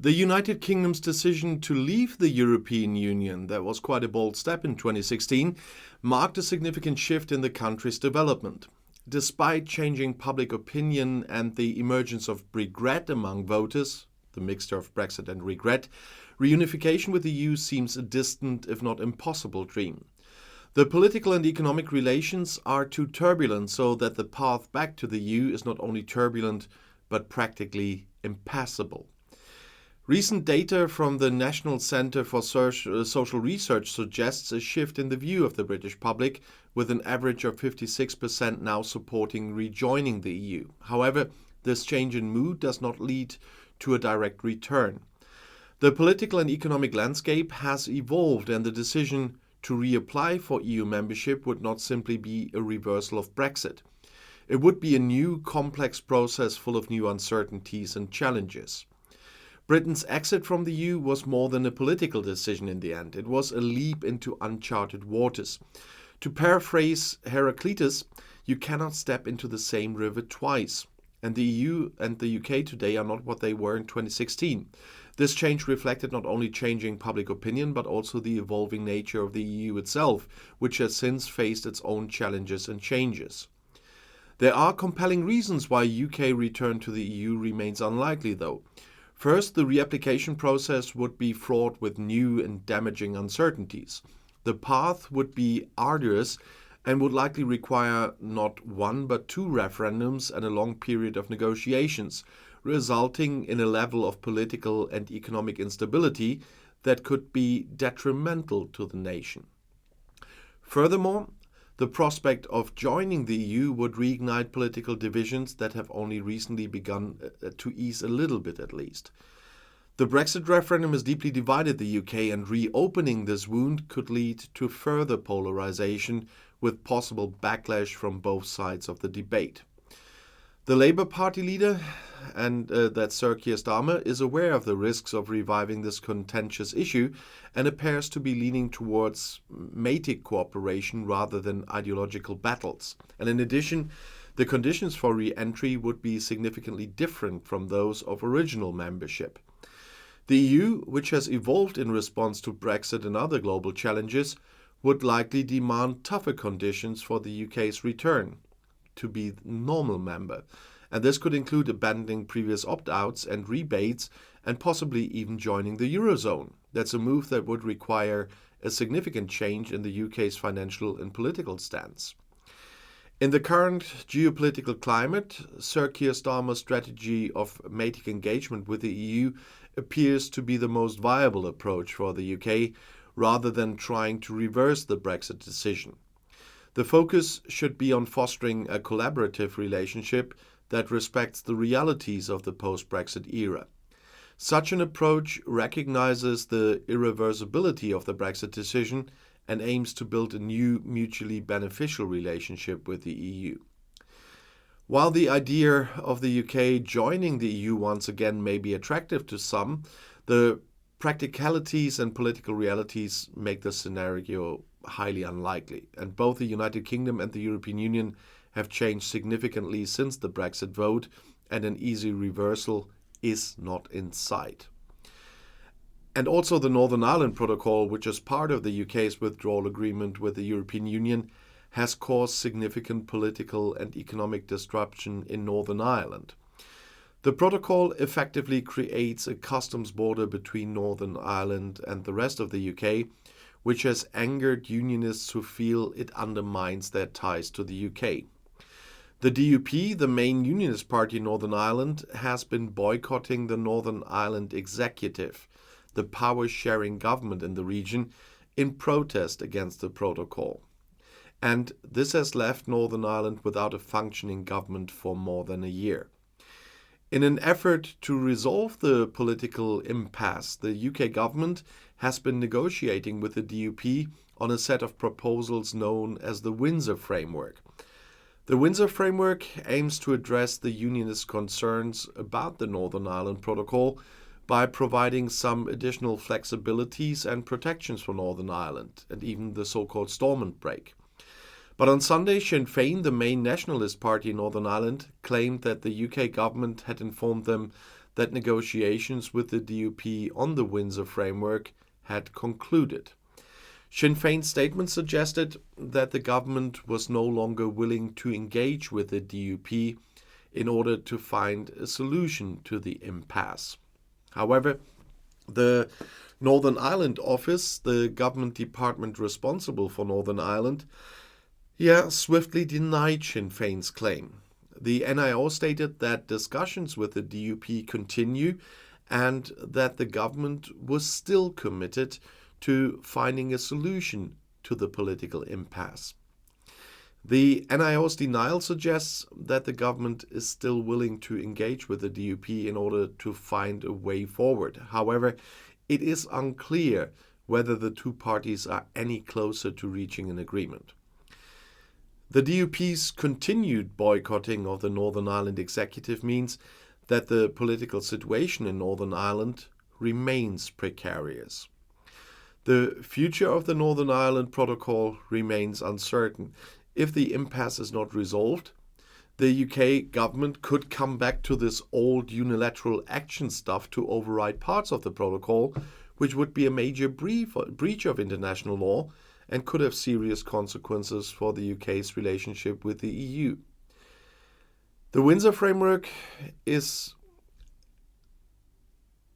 The United Kingdom's decision to leave the European Union, that was quite a bold step in 2016, marked a significant shift in the country's development. Despite changing public opinion and the emergence of regret among voters, the mixture of Brexit and regret, reunification with the EU seems a distant, if not impossible, dream. The political and economic relations are too turbulent so that the path back to the EU is not only turbulent, but practically impassable. Recent data from the National Centre for Social Research suggests a shift in the view of the British public, with an average of 56% now supporting rejoining the EU. However, this change in mood does not lead to a direct return. The political and economic landscape has evolved, and the decision to reapply for EU membership would not simply be a reversal of Brexit. It would be a new, complex process full of new uncertainties and challenges. Britain's exit from the EU was more than a political decision in the end. It was a leap into uncharted waters. To paraphrase Heraclitus, you cannot step into the same river twice. And the EU and the UK today are not what they were in 2016. This change reflected not only changing public opinion, but also the evolving nature of the EU itself, which has since faced its own challenges and changes. There are compelling reasons why UK return to the EU remains unlikely, though. First, the reapplication process would be fraught with new and damaging uncertainties. The path would be arduous and would likely require not one but two referendums and a long period of negotiations, resulting in a level of political and economic instability that could be detrimental to the nation. Furthermore, the prospect of joining the EU would reignite political divisions that have only recently begun to ease a little bit at least. The Brexit referendum has deeply divided the UK, and reopening this wound could lead to further polarization with possible backlash from both sides of the debate. The Labour Party leader, and that's Sir Keir Starmer, is aware of the risks of reviving this contentious issue and appears to be leaning towards matic cooperation rather than ideological battles. And in addition, the conditions for re-entry would be significantly different from those of original membership. The EU, which has evolved in response to Brexit and other global challenges, would likely demand tougher conditions for the UK's return to be normal member, and this could include abandoning previous opt-outs and rebates and possibly even joining the Eurozone. That's a move that would require a significant change in the UK's financial and political stance. In the current geopolitical climate, Sir Keir Starmer's strategy of matic engagement with the EU appears to be the most viable approach for the UK, rather than trying to reverse the Brexit decision. The focus should be on fostering a collaborative relationship that respects the realities of the post-Brexit era. Such an approach recognizes the irreversibility of the Brexit decision and aims to build a new mutually beneficial relationship with the EU. While the idea of the UK joining the EU once again may be attractive to some, the practicalities and political realities make the scenario highly unlikely, and both the United Kingdom and the European Union have changed significantly since the Brexit vote, and an easy reversal is not in sight. And also the Northern Ireland Protocol, which is part of the UK's withdrawal agreement with the European Union, has caused significant political and economic disruption in Northern Ireland. The protocol effectively creates a customs border between Northern Ireland and the rest of the UK, which has angered unionists who feel it undermines their ties to the UK. The DUP, the main unionist party in Northern Ireland, has been boycotting the Northern Ireland Executive, the power-sharing government in the region, in protest against the protocol. And this has left Northern Ireland without a functioning government for more than a year. In an effort to resolve the political impasse, the UK government has been negotiating with the DUP on a set of proposals known as the Windsor Framework. The Windsor Framework aims to address the unionist concerns about the Northern Ireland Protocol by providing some additional flexibilities and protections for Northern Ireland, and even the so-called Stormont break. But on Sunday, Sinn Féin, the main nationalist party in Northern Ireland, claimed that the UK government had informed them that negotiations with the DUP on the Windsor Framework had concluded. Sinn Féin's statement suggested that the government was no longer willing to engage with the DUP in order to find a solution to the impasse. However, the Northern Ireland office, the government department responsible for Northern Ireland, swiftly denied Sinn Féin's claim. The NIO stated that discussions with the DUP continue and that the government was still committed to finding a solution to the political impasse. The NIO's denial suggests that the government is still willing to engage with the DUP in order to find a way forward. However, it is unclear whether the two parties are any closer to reaching an agreement. The DUP's continued boycotting of the Northern Ireland executive means that the political situation in Northern Ireland remains precarious. The future of the Northern Ireland Protocol remains uncertain. If the impasse is not resolved, the UK government could come back to this old unilateral action stuff to override parts of the protocol, which would be a major breach of international law and could have serious consequences for the UK's relationship with the EU. The Windsor Framework is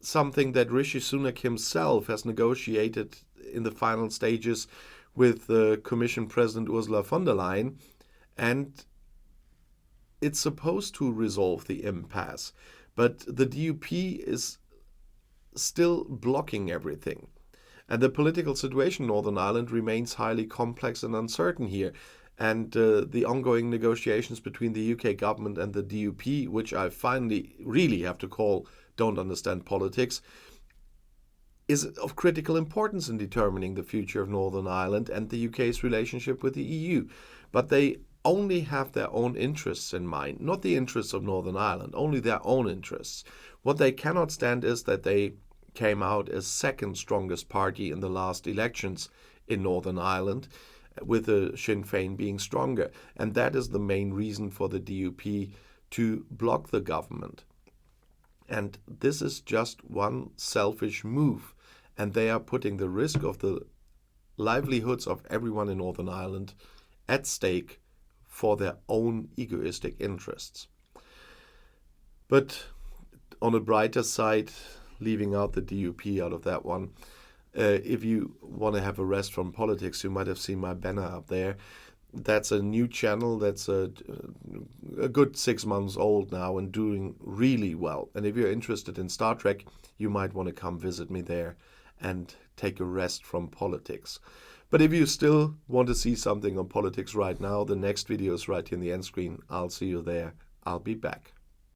something that Rishi Sunak himself has negotiated in the final stages with Commission President Ursula von der Leyen, and it's supposed to resolve the impasse, but the DUP is still blocking everything. And the political situation in Northern Ireland remains highly complex and uncertain here. And the ongoing negotiations between the UK government and the DUP, which I finally really have to call don't understand politics, is of critical importance in determining the future of Northern Ireland and the UK's relationship with the EU. But they only have their own interests in mind, not the interests of Northern Ireland, only their own interests. What they cannot stand is that they came out as second strongest party in the last elections in Northern Ireland, with the Sinn Féin being stronger. And that is the main reason for the DUP to block the government. And this is just one selfish move. And they are putting the risk of the livelihoods of everyone in Northern Ireland at stake for their own egoistic interests. But on a brighter side, leaving out the DUP out of that one, if you want to have a rest from politics, you might have seen my banner up there. That's a new channel that's a good 6 months old now and doing really well. And if you're interested in Star Trek, you might want to come visit me there and take a rest from politics. But if you still want to see something on politics right now, the next video is right here in the end screen. I'll see you there. I'll be back.